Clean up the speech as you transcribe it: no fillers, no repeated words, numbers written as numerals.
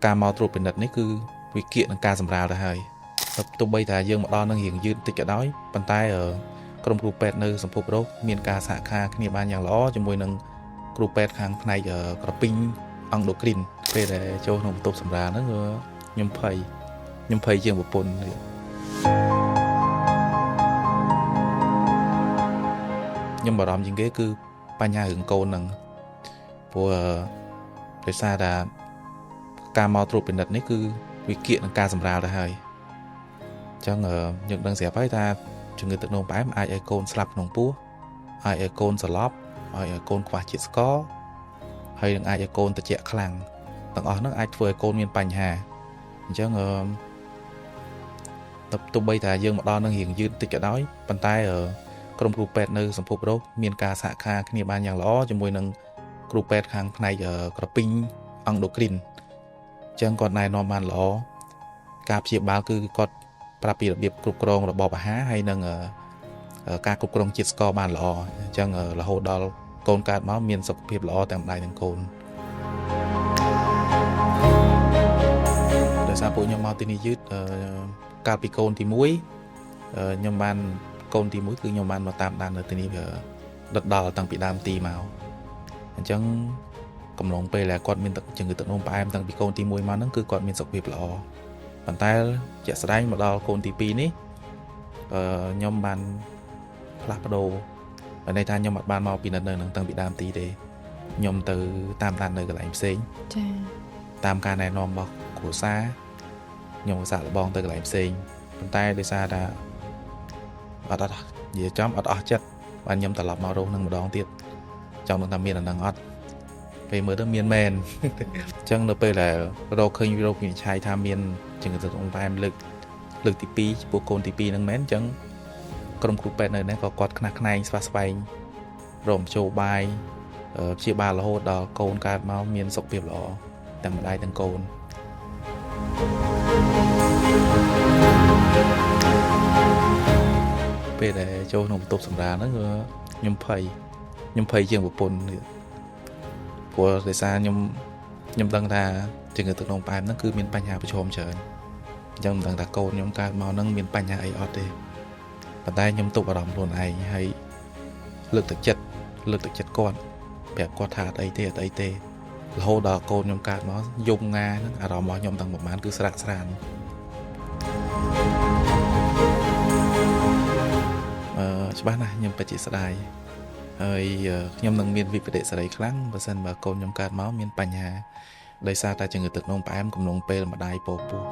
ការមកត្រួតពិនិត្យនេះគឺវិគៀកនឹងការសម្រាលទៅហើយទោះបីថាយើងមកដល់នឹងរៀងយឺតតិចក៏ដោយប៉ុន្តែក្រុមគ្រូពេទ្យនៅសម្ភពរោគមានការសហការគ្នាបានយ៉ាងល្អជាមួយនឹងគ្រូពេទ្យខាងផ្នែកក្រពីងអង់ដូគ្រីនពេលដែលចូលក្នុងបន្ទប់សម្រាលហ្នឹងខ្ញុំភ័យជាងប្រពន្ធខ្ញុំបារម្ភជាងគេគឺបញ្ហារឿងកូនហ្នឹងព្រោះដោយសារថាការមកត្រួតពិនិត្យនេះគឺវិគៀកនឹងការសម្រាលទៅហើយអញ្ចឹងយើងដឹងស្រាប់ហើយថាជំងឺទឹកនោមផ្អែមអាចឲ្យកូនស្លាប់ក្នុងពោះអាចឲ្យកូនសន្លប់អាចឲ្យកូនខ្វះជាតិស្ករហើយនឹងអាចឲ្យកូនត្រជាក់ខ្លាំងទាំងអស់ហ្នឹងអាចធ្វើឲ្យកូនមានបញ្ហាអញ្ចឹងទោះបីថាយើងមកដល់នឹងរៀងយឺតតិចក៏ដោយប៉ុន្តែក្រុមគ្រូពេទ្យនៅសម្ភពរោគមានការសហការគ្នាបានយ៉ាងល្អជាមួយនឹងគ្រូពេទ្យខាងផ្នែកក្រពីងអង់ដូគ្រីនអញ្ចឹងគាត់ណែនាំបានល្អការព្យាបាលគឺគាត់ប្រាប់ពីរបៀបគ្រប់គ្រងរបបអាហារហើយនឹងការគ្រប់គ្រងជាតិស្ករបានល្អអញ្ចឹងរហូតដល់កូនកើតមកមានសុខភាពល្អទាំងម្ដាយទាំងកូនដោយសារពួកខ្ញុំមកទីនេះយឺតកាលពីកូនទី1ខ្ញុំបានកូនទី1គឺខ្ញុំបានមកតាមដាននៅទីនេះដិតដល់តាំងពីដើមទីមកអញ្ចឹងកំឡុងពេលដែលគាត់មានជំងឺទឹកនោមផ្អែមតាំងពីកូនទី1មកហ្នឹងគឺគាត់មានសុខភាពល្អប៉ុន្តែជាក់ស្ដែងមកដល់កូនទី2នេះខ្ញុំបានផ្លាស់ប្ដូរន័យថាខ្ញុំអត់បានមកពិនិត្យនៅនឹងតាំងពីដើមទីទេខ្ញុំទៅតាមដាននៅកន្លែងផ្សេងចា៎តាមការណែនាំរបស់គ្រួសារខ្ញុំក៏សាកល្បងទៅកន្លែងផ្សេងប៉ុន្តែដោយសារថាអត់និយាយចំអត់អស់ចិត្តបានខ្ញុំត្រឡប់មករោងនឹងម្ដងទៀតចង់ដឹងថាមានអានឹងអត់ពេលមើលទៅមានមែនអញ្ចឹងនៅពេលដែលរកឃើញរោគវិនិច្ឆ័យថាមានជំងឺទឹកនោមផ្អែមលើកទី2ចំពោះកូនទី2ហ្នឹងមែនអញ្ចឹងក្រុមគ្រូពេទ្យនៅនេះក៏គាត់ខ្នះខ្នែងស្វះស្វែងរកមធ្យោបាយព្យាបាលរហូតដល់កូនកើតមកមានសុខភាពល្អទាំងម្ដាយទាំងកូនពេលដែលចូលក្នុងបន្ទប់សម្រាលហ្នឹងខ្ញុំភ័យជាងប្រពន្ធព្រោះដោយសារខ្ញុំដឹងថាជំងឺទឹកនោមផ្អែមហ្នឹងគឺមានបញ្ហាប្រឈមច្រើនអញ្ចឹងមិនដឹងថាកូនខ្ញុំកើតមកហ្នឹងមានបញ្ហាអីអត់ទេប៉ុន្តែខ្ញុំទប់អារម្មណ៍ខ្លួនឯងហើយលើកទឹកចិត្តគាត់ប្រាប់គាត់ថាអត់អីទេរហូតដល់កូនខ្ញុំកើតមកយំងាហ្នឹងអារម្មណ៍របស់ខ្ញុំទាំងប្រហែលគឺស្រាក់ស្រានច្បាស់ណាស់ខ្ញុំពិតជាស្ដាយហើយខ្ញុំនឹងមានវិបត្តិសេរីខ្លាំងបើសិនបើកូនខ្ញុំកើតមកមានបញ្ហាដោយសារតែជំងឺទឹកនោមផ្អែមកំឡុងពេលម្ដាយពោះពោះ